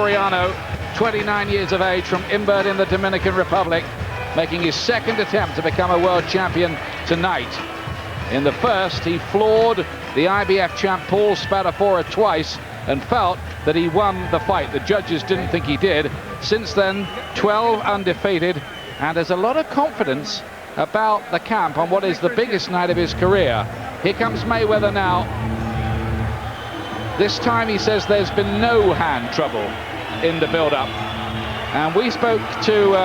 Victoriano, 29 years of age, from Imbert in the Dominican Republic, making his second attempt to become a world champion tonight. In the first, he floored the IBF champ Paul Spadafora twice and felt that he won the fight. The judges didn't think he did. Since then, 12 undefeated, and there's a lot of confidence about the camp on what is the biggest night of his career. Here comes Mayweather now. This time he says there's been no hand trouble in the build-up. And we spoke to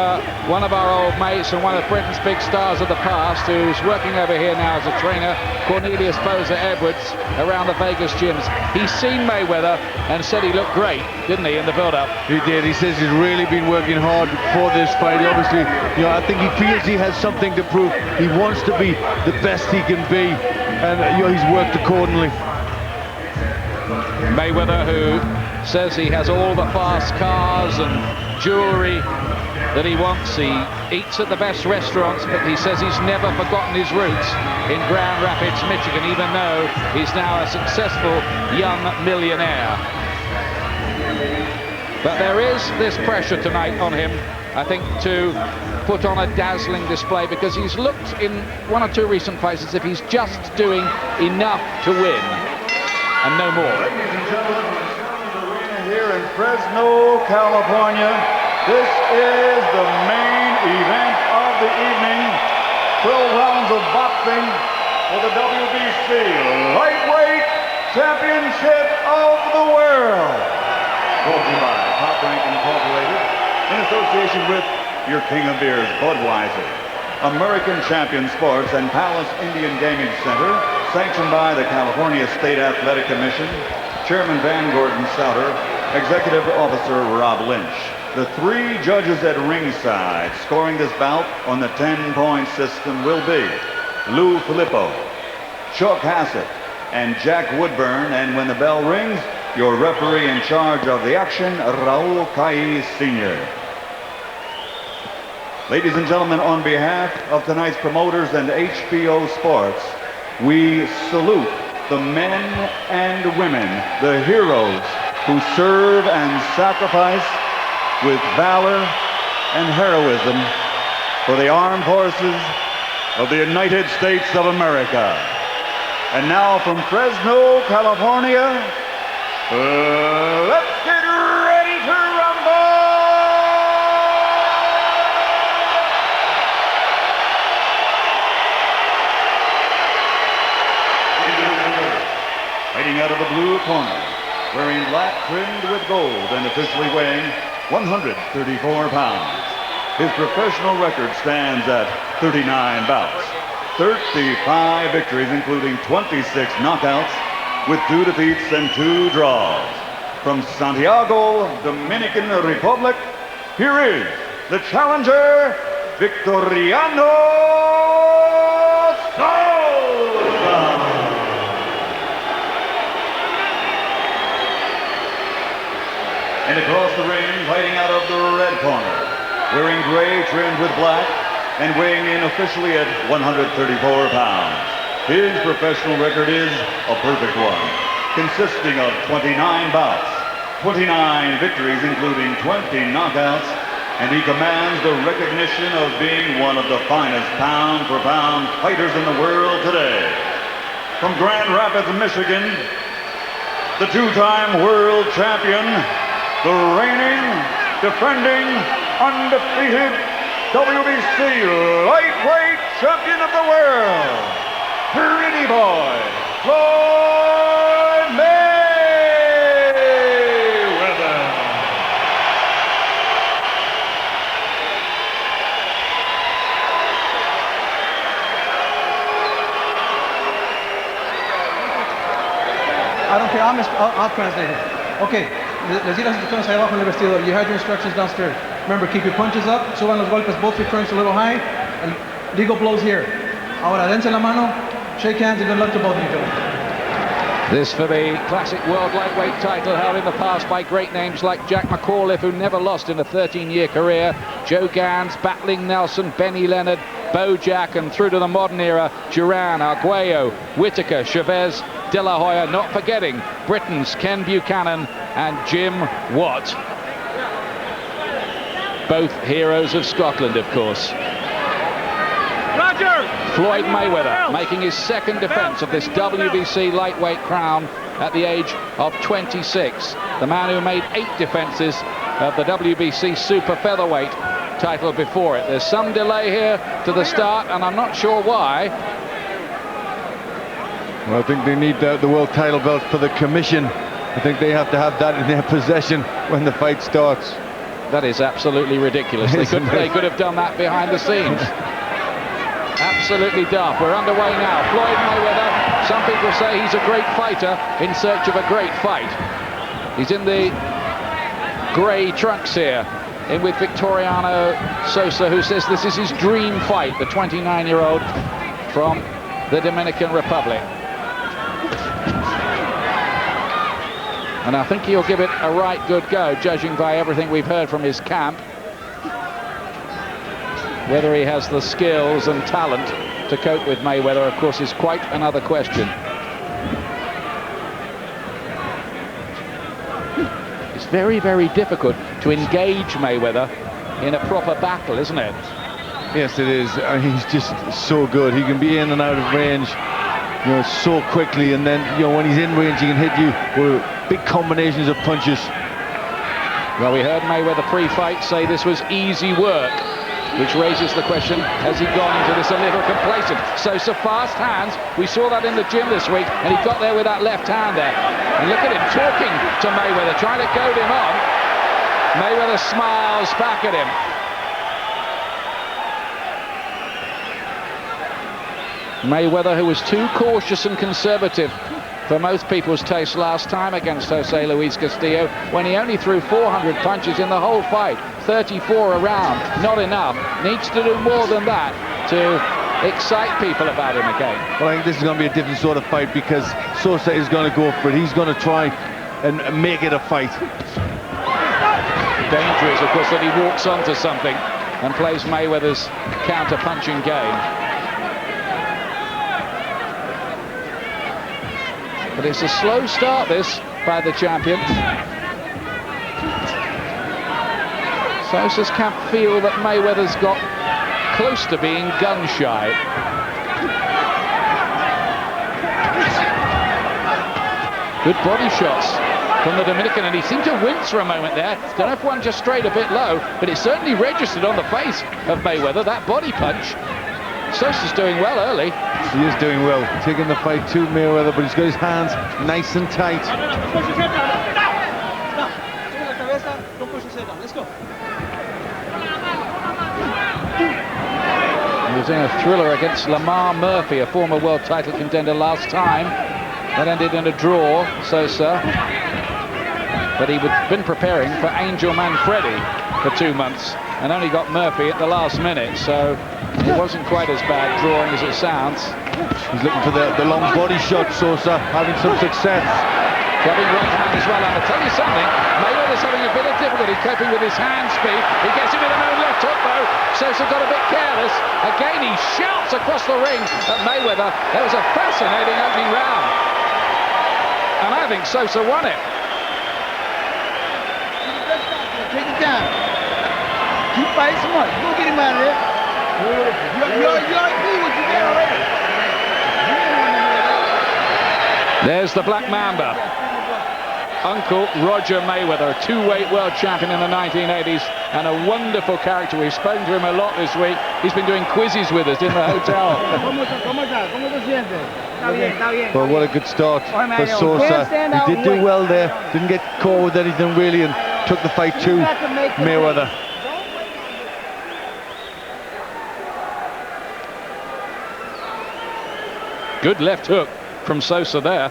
one of our old mates and one of Britain's big stars of the past, who's working over here now as a trainer, Cornelius Boza Edwards, around the Vegas gyms. He's seen Mayweather and said he looked great, didn't he, in the build-up? He did. He says he's really been working hard for this fight. Obviously, I think he feels he has something to prove. He wants to be the best he can be, and he's worked accordingly. Mayweather, who says he has all the fast cars and jewelry that he wants. He eats at the best restaurants, but he says he's never forgotten his roots in Grand Rapids, Michigan, even though he's now a successful young millionaire. But there is this pressure tonight on him, I think, to put on a dazzling display, because he's looked in one or two recent fights as if he's just doing enough to win and no more. Ladies and gentlemen, the arena here in Fresno, California. This is the main event of the evening. 12 rounds of boxing for the WBC Lightweight Championship of the World. Brought to you by Top Rank Incorporated in association with your king of beers, Budweiser. American Champion Sports and Palace Indian Gaming Center, sanctioned by the California State Athletic Commission, Chairman Van Gordon Souter, Executive Officer Rob Lynch. The three judges at ringside scoring this bout on the 10-point system will be Lou Filippo, Chuck Hassett, and Jack Woodburn. And when the bell rings, your referee in charge of the action, Raul Caiz Sr. Ladies and gentlemen, on behalf of tonight's promoters and HBO Sports, we salute the men and women, the heroes who serve and sacrifice with valor and heroism for the armed forces of the United States of America. And now from Fresno, California, let's get ready to rumble! Fighting out of the blue corner, wearing black trimmed with gold and officially weighing 134 pounds. His professional record stands at 39 bouts, 35 victories, including 26 knockouts, with 2 defeats and 2 draws. From Santiago, Dominican Republic, here is the challenger, Victoriano Sosa! And across the ring, fighting out of the red corner, wearing gray trimmed with black and weighing in officially at 134 pounds. His professional record is a perfect one, consisting of 29 bouts, 29 victories, including 20 knockouts, and he commands the recognition of being one of the finest pound-for-pound fighters in the world today. From Grand Rapids, Michigan, the two-time world champion, the reigning, defending, undefeated WBC lightweight champion of the world, Pretty Boy, Floyd Mayweather. I don't care, I'll translate it. Okay. Les di las instrucciones ahí abajo en el vestidor. You had your instructions downstairs. Remember, keep your punches up, suban los golpes, both your turns a little high, and legal blows here. Ahora, dense la mano, shake hands, and good luck to both of you. This for the classic world lightweight title, held in the past by great names like Jack McAuliffe, who never lost in a 13-year career, Joe Gans, Battling Nelson, Benny Leonard, Bojack, and through to the modern era, Duran, Arguello, Whitaker, Chavez, De La Hoya, not forgetting Britain's Ken Buchanan and Jim Watt. both heroes of Scotland, of course. Floyd Mayweather making his second defense of this WBC lightweight crown at the age of 26. The man who made 8 defenses of the WBC super featherweight title before it. There's some delay here to the start, and I'm not sure why. Well, I think they need the world title belt for the commission. I think they have to have that in their possession when the fight starts. That is absolutely ridiculous. They could have done that behind the scenes. Absolutely daft. We're underway now. Floyd Mayweather, some people say he's a great fighter in search of a great fight. He's in the grey trunks here, in with Victoriano Sosa, who says this is his dream fight, the 29-year-old from the Dominican Republic. And I think he'll give it a right good go, judging by everything we've heard from his camp. Whether he has the skills and talent to cope with Mayweather, of course, is quite another question. It's very, very difficult to engage Mayweather in a proper battle, isn't it? Yes, it is. He's just so good. He can be in and out of range, you know, so quickly, and then, you know, when he's in range, he can hit you with big combinations of punches. Well, we heard Mayweather pre-fight say this was easy work, which raises the question, has he gone into this a little complacent? Sosa, fast hands. We saw that in the gym this week, and he got there with that left hand there. And look at him talking to Mayweather, trying to goad him on. Mayweather smiles back at him. Mayweather, who was too cautious and conservative for most people's taste last time against Jose Luis Castillo, when he only threw 400 punches in the whole fight, 34 a round, not enough. Needs to do more than that to excite people about him again. Well, I think this is going to be a different sort of fight, because Sosa is going to go for it. He's going to try and make it a fight. The danger is, of course, that he walks onto something and plays Mayweather's counter-punching game. But it's a slow start, this, by the champion. Sosa's camp feel that Mayweather's got close to being gun-shy. Good body shots from the Dominican, and he seemed to wince for a moment there. Don't know if one just strayed a bit low, but it certainly registered on the face of Mayweather, that body punch. Sosa's doing well early. He is doing well, taking the fight to Mayweather, but he's got his hands nice and tight. He was in a thriller against Lamar Murphy, a former world title contender last time. That ended in a draw, Sosa. But he'd been preparing for Angel Manfredi for 2 months and only got Murphy at the last minute, so it wasn't quite as bad drawing as it sounds. He's looking for the long body shot, Sosa, having some success. Grabbing right hand as well, and I'll tell you something, Mayweather's having a bit of difficulty coping with his hand speed. He gets him with an own left hook though. Sosa got a bit careless. Again, he shouts across the ring at Mayweather. That was a fascinating opening round. And I think Sosa won it. Take it down. Keep fighting smart. Go get him out of there. You agree what you got already. There's the Black Mamba. Uncle Roger Mayweather, a two-weight world champion in the 1980s, and a wonderful character. We've spoken to him a lot this week. He's been doing quizzes with us in the hotel. Well, what a good start for Sosa. He did do well there. Didn't get caught with anything really, and took the fight to Mayweather. Good left hook from Sosa there.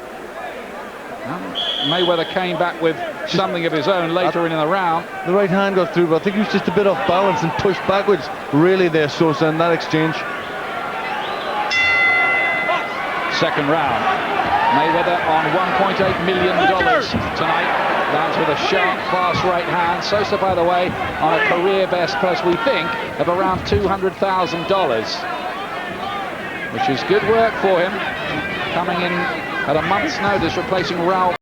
Mayweather came back with something of his own later in the round. The right hand got through, but I think he was just a bit off balance and pushed backwards really there, Sosa, in that exchange. Second round. Mayweather on $1.8 million tonight. Lands with a sharp, fast right hand. Sosa, by the way, on a career best plus, we think, of around $200,000. Which is good work for him, coming in at a month's notice, replacing Raul.